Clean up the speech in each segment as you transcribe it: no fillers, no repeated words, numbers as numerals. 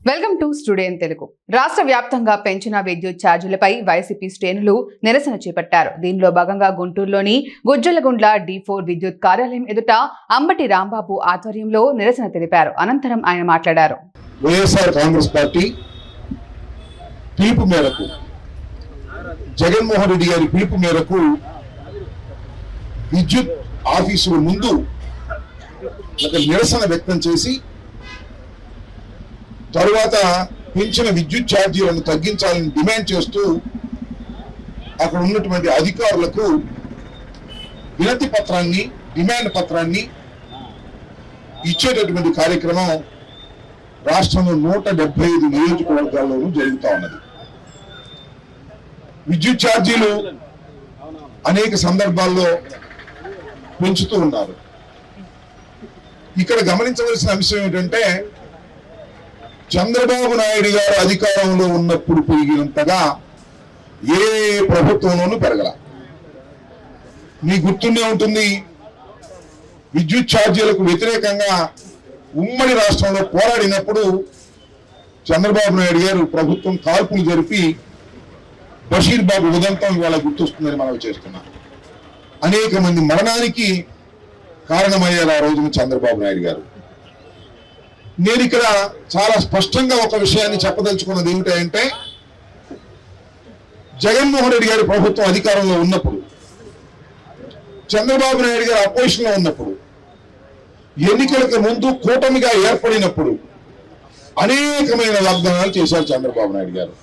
Welcome to studio in Telugu. రాష్ట్ర వ్యాప్తంగా పెంచిన విద్యుత్ ఛార్జీలపై వైసీపీ శ్రేణులు నిరసన చేపట్టారు. దీనిలో భాగంగా గుంటూరులోని గుజ్జలగుండ్ల D4 విద్యుత్ కార్యాలయం ఎదుట అంబటి రాంబాబు ఆధ్వర్యంలో నిరసన తెలిపారు. అనంతరం ఆయన మాట్లాడారు. వైఎస్ఆర్ కాంగ్రెస్ పార్టీ పిలుపు మేరకు, జగన్మోహన్ రెడ్డి గారి పిలుపు మేరకు విద్యుత్ ఆఫీసుల ముందు ఒక నిరసన వ్యక్తం చేసి తరువాత పెంచిన విద్యుత్ ఛార్జీలను తగ్గించాలని డిమాండ్ చేస్తూ అక్కడ ఉన్నటువంటి అధికారులకు వినతి పత్రాన్ని, డిమాండ్ పత్రాన్ని ఇచ్చేటటువంటి కార్యక్రమం రాష్ట్రంలో 175 నియోజకవర్గాల్లోనూ జరుగుతూ ఉన్నది. విద్యుత్ ఛార్జీలు అనేక సందర్భాల్లో పెంచుతూ ఉన్నారు. ఇక్కడ గమనించవలసిన అంశం ఏంటంటే, చంద్రబాబు నాయుడు గారు అధికారంలో ఉన్నప్పుడు పెరిగినంతగా ఏ ప్రభుత్వంలోనూ పెరగల. మీకు గుర్తుండే ఉంటుంది, విద్యుత్ ఛార్జీలకు వ్యతిరేకంగా ఉమ్మడి రాష్ట్రంలో పోరాడినప్పుడు చంద్రబాబు నాయుడు గారు ప్రభుత్వం కాల్పులు జరిపి బషీర్ బాబు ఉదంతం ఇవాళ గుర్తొస్తుందని మనం చేస్తున్నాం. అనేక మంది మరణానికి కారణమయ్యారు ఆ రోజున చంద్రబాబు నాయుడు గారు. నేను ఇక్కడ చాలా స్పష్టంగా ఒక విషయాన్ని చెప్పదలుచుకున్నది ఏమిటంటే, జగన్మోహన్ రెడ్డి గారి ప్రభుత్వం అధికారంలో ఉన్నప్పుడు, చంద్రబాబు నాయుడు గారు అపోజిషన్ లో ఉన్నప్పుడు, ఎన్నికలకు ముందు కూటమిగా ఏర్పడినప్పుడు అనేకమైన వాగ్దానాలు చేశారు చంద్రబాబు నాయుడు గారు.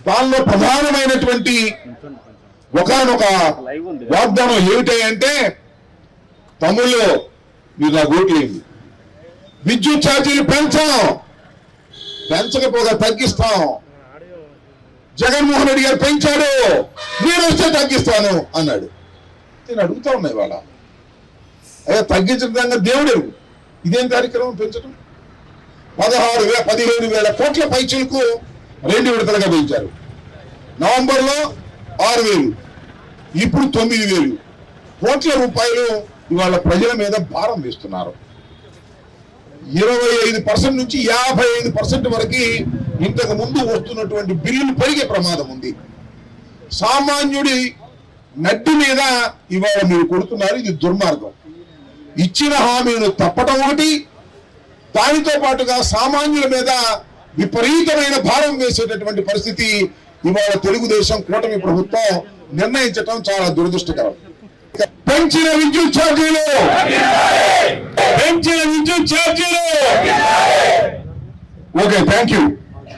దానిలో ప్రధానమైనటువంటి ఒకనొక వాగ్దానం ఏమిటంటే, తమ్ముళ్ళు మీరు నాకు ఓట్లేండి, విద్యుత్ ఛార్జీలు పెంచకపోగా తగ్గిస్తాం. జగన్మోహన్ రెడ్డి గారు పెంచాడు, నేను వస్తే తగ్గిస్తాను అన్నాడు. నేను అడుగుతా ఉన్నాయి వాళ్ళ అయ్యా, తగ్గించడం దేవుడు ఇదేం కార్యక్రమం పెంచడం? 15,000 కోట్ల పైచులకు 2 విడతలుగా పెంచారు. నవంబర్లో 6,000, ఇప్పుడు 9,000 కోట్ల రూపాయలు ఇవాళ ప్రజల మీద భారం వేస్తున్నారు. 25% నుంచి 55% వరకు ఇంతకు ముందు వస్తున్నటువంటి బిల్లులు పెరిగే ప్రమాదం ఉంది. సామాన్యుడి నడ్డి మీద ఇవాళ మీరు కొడుతున్నారు. ఇది దుర్మార్గం. ఇచ్చిన హామీను తప్పటం ఒకటి, దానితో పాటుగా సామాన్యుల మీద విపరీతమైన భారం వేసేటటువంటి పరిస్థితి ఇవాళ తెలుగుదేశం కూటమి ప్రభుత్వం నిర్ణయించడం చాలా దురదృష్టకరం. పెంచిన విద్యుత్ ఛార్జీలు, ఓకే, థ్యాంక్ యూ.